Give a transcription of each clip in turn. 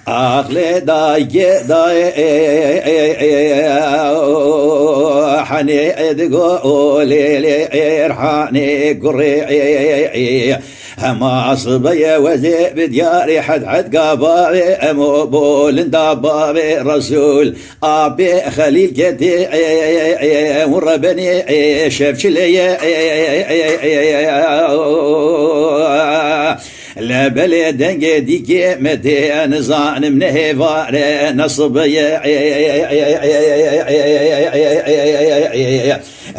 أخلي داي حني ادقولي لي ارحاني قري ما صبي وزي بدياري حد قبابي امو بول دبابي رسول ابي خليل كتي وربني شفش لي لا بلي دنجي ديكي متي نزان من هفار نصبي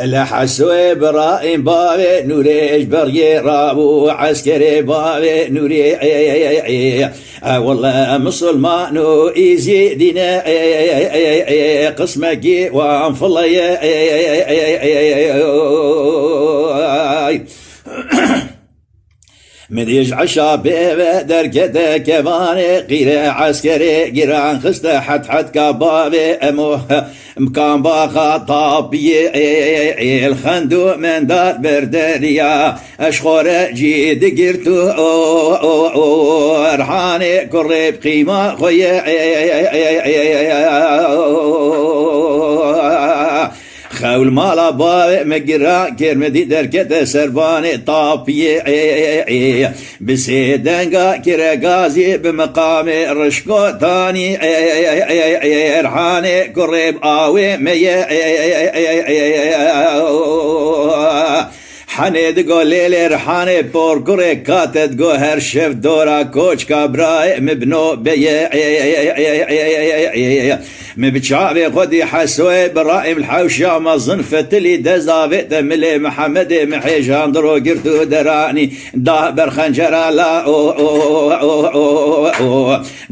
لحسو ابراهيم بابي نوري بري رابو عسكري بابي نوري والله مسلمان ايزي دينا قسمك وانفلي مديج عشا بيبه دركته كباني قيرة عسكري قيران خسته حد كبابي امو مكان باخا طابي الخندو من دار بردريا اشخور جيد قرتو ارحاني قريب قيمة خويا خول مالا بابي مقرا كرمدي دركته سرباني طابي بسيدنقا كرقازي بمقامي رشكو تاني ارحاني قريب آوي مي حنيد قول ليلي رحاني بوركوري كاتد قو هرشف دورا كوش كابراي مبنو بي مبتشابي خدي حسوي برائم الحوشة مظن فتلي دزافت ملي محمد محي جاندرو قرتو دراني دابر خنجرا لا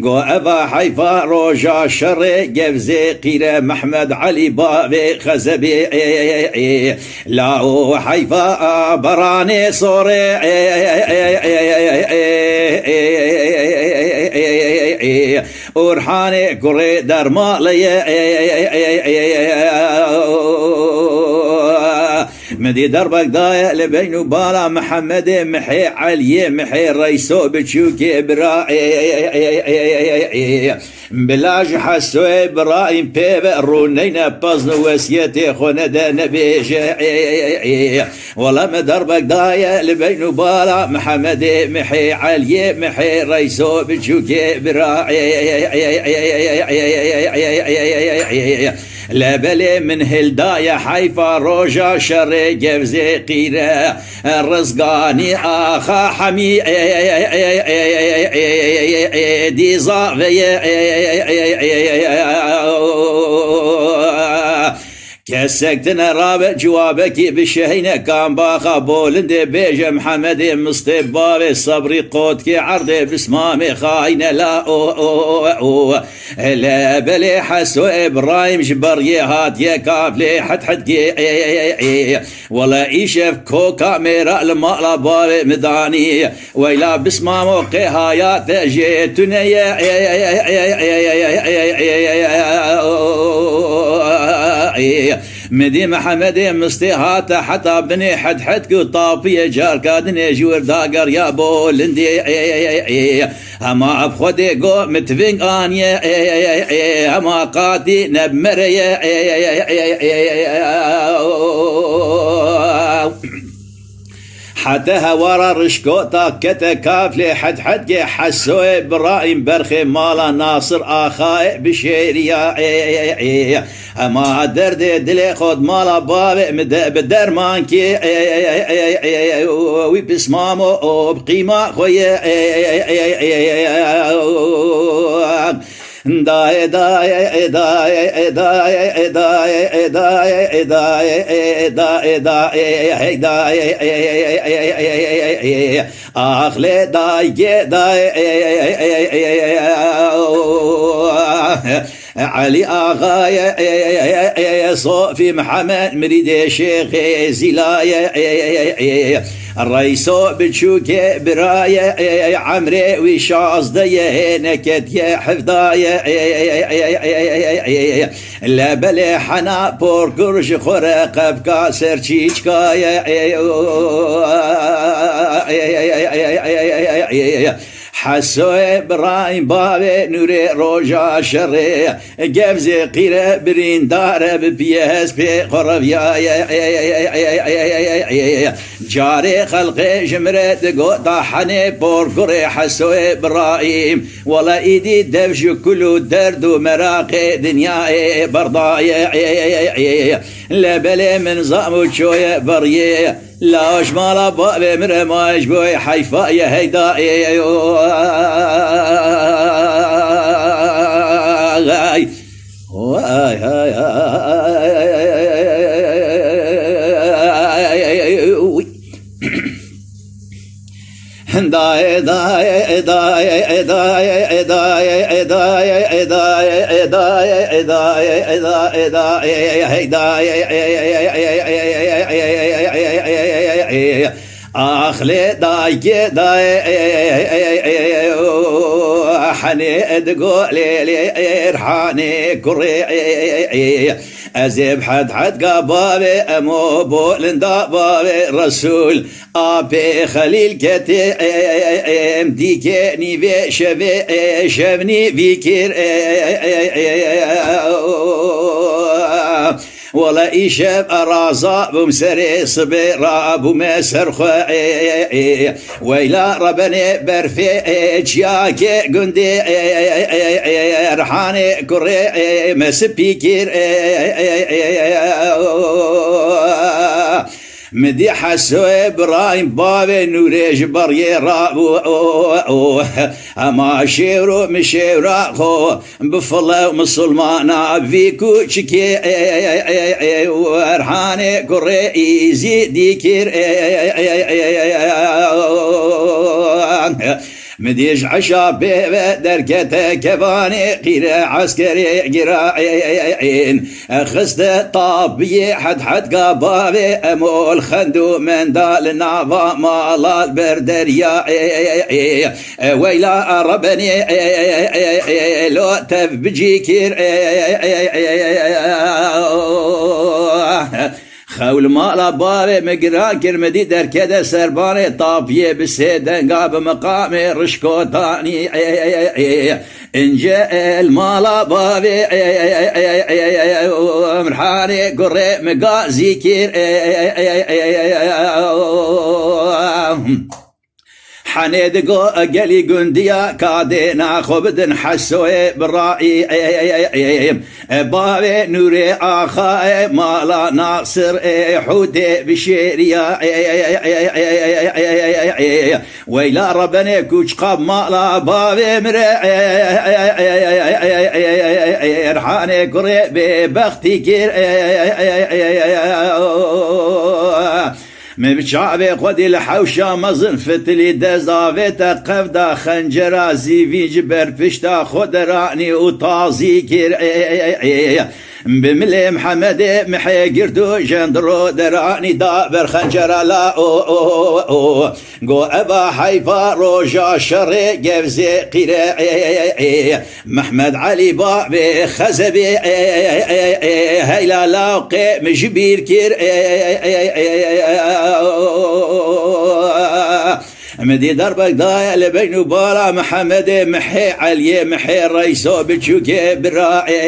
قو ابا حيفا روجا شري قفزي قيرة محمد علي بابي خزبي لا حيفا براني صوري ورحاني كوري درمالي مدي دربك ضايع لبين وبالا محمد محي علي محي ريسو بتشوكي براي بلاج حسو ابراهيم بيب رونينا بازن وسيتي خونا نبيج والله مدربك ضايع لبين وبالا محمد محي علي محي ريسو بتشوكي براي لا بلي من هلدايا حيفا روجا شري قفزي قيرة الرزقاني آخا حمي دي ظافي كسكتنا رابع جوابك بشهينة كان باخا بولند بيج محمد مصطفى صبري قوتك عرض بسمامي خاينة لا بلي حسو ابراهيم جبري هات يا كافلي حد ولا ايشف كو كاميرا المالا بالي مداني ويلا بسمامو قهايات جيتنا مدي محمد مستهات حتى بني حد قطافية جار كادني جور داقر يا بولندي هما بخدي قو متفين آنية هما قادي نبمرية حتى هوارا رشكوتا كتا كافلي حد حسو ابراهيم برخي مالا ناصر آخاي بشيريا اما درد دلي خود مالا بابي بدرمانكي وبسمامو بقيمة خويا داي داي داي داي داي داي داي داي داي اخلي داي داي علي آغاية صوفي محمد مريد شيخ زلاية الرئيسو بتشوك براية عمري وشاص ديه نكت يا حفظايا لا بلي حنا بور قرش خرق بكاسر تشيشكايا حسو ابراهيم بابي نوري روجا شري قفزي قيرة برين دار ببيهس بي قرب يا جاري خلقي جمرت قو طاحني بورقري حسو ابراهيم ولا ايدي دفش كله درد ومراقي دنيا برضايا لبلي من زامو شوية بريه لا شمالا بابي مرماش بوي حيفا يا هيدا غاي واي هاي داي داي داي داي داي داي داي داي داي أخلي داي داي حني ادقولي لي ارحاني كري ازيب حد قبابي امو بولن دابابي رسول ابي خليل كتي ديكني في شبني بكير ولا إيشاب أرازا بمسري صبيرا بمسر خوي ويلا ربني برفي جياكي قندي رحاني كري مسبيكير مدي حسو ابراهيم بابي نوريج بري رابو اما شيرو مشيرا خو بفلا مسلمانا فيكو تشكي ورحاني كري ايزي ديكير مديش عشا بيبه دركته كباني قيرة عسكري قراعين خست طابي حد قبابي امول خندو من دال نافا مال البردريا ويلا ربني لو تفبجي كير خول مالا باري مقران كرمدي در كده سرباني طابيه بسيدن قاب مقامي رشكو تاني انجا المالا بابي مرحاني قري مقازي كير حنيدقو قلي قنديا كادينا خبدن حسوي برائي بابي نوري آخاي مالا ناصر حودي بشيريا ويلا ربني كوش قاب مالا بابي مري رحاني كري ببختي كير مبشعبي قدي الحوشة مزن فتلي دزاويتا قفدا خنجرا زيفي جبر بشتا خدراني وطازي كير بملي محمد محي قردو جندرو دراني دابر خنجرا لا قو ابا حيفا روجا شري قفزي قيري محمد علي بابي خزبي هيلا لاقي مجبير كير مدي دربك ضايع لبين بالا محمد محي علي محي ريسو بتشوكي براعي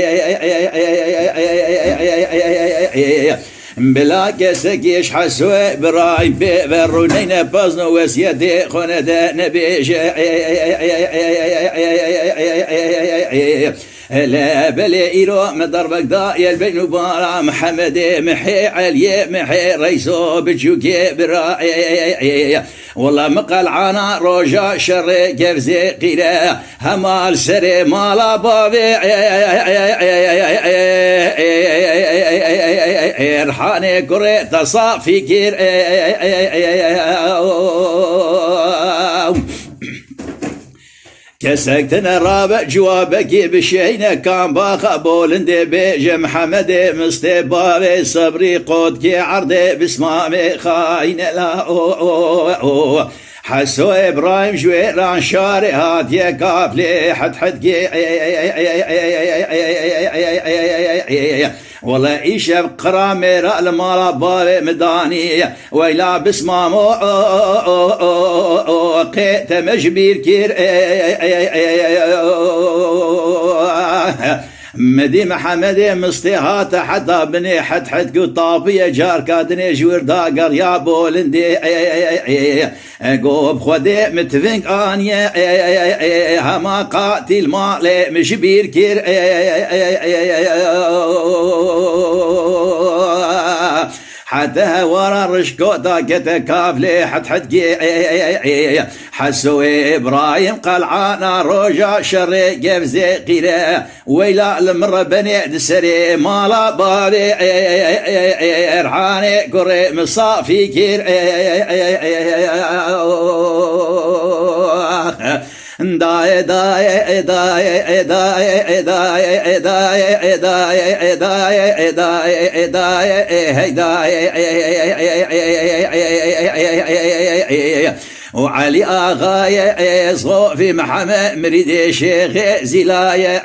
بلا كسكيش حسوي براي برونين بازنو وسيدي خوندا نبيش لا بلي إيرو مدربك ضايل بين بارا محمد محي علي محي ريسو بتشوكي براي والله مقال عنا روجا شر قرزي قيرة همال سري مالا بابي رحاني كري تصافي كير كسكتنا رابع جوابك بشينا كان باخ بولندي بيج محمد مستبابي صبري قد كي عرضي بسمامي خاين لا حسو ابراهيم جويران شاري هات يا كافلي حد كي والله إيشب قرامير المالا بالي مداني ويلا بسمامو قيت مجبير كير مدي محمد مصطيحات حتى بني حد قطابية جار كادني جوير داقر يا بولندي قوب خودي متفنق آنية هما قاتل مالي مجبير كير حتى ورا رشكوتا كتكافلي حد جي حسو إبراهيم قلعانا روجا شري قفزي قيرة ويلا المرة بني دسري مالا بالي إرحاني قري مصافي كير داي داي داي داي داي داي داي داي داي داي وعلي آغاية صوفي محمد مريد شيخ زلاية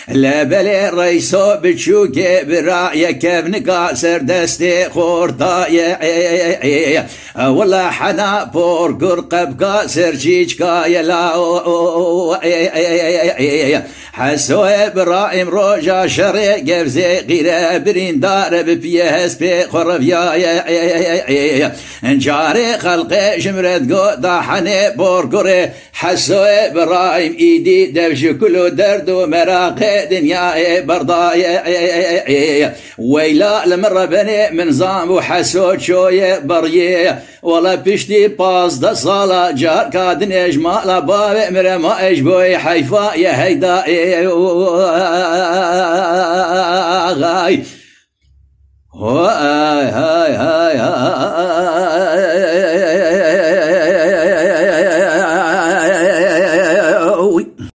لا بلي ريسو بتشوكي براية كيف نقاسر دستي خورتاية والله حنا بور قرقب قاسر جيجكا يلا حسو إبراهيم روجا شري قفزي غير برين دار ببيهس بخرفيا انجاري خلقي جمرد قودا حني بورقري حسو إبراهيم إيدي دفش كله دردو مراقي دنيا برضايا ويلا لمرة بني من زام وحسو شوية بريه ولا بشتي باص دا صالة جار كادن اجمال باب مرما اجبوي حيفا يا هيدا غاي هاي هاي هاي هاي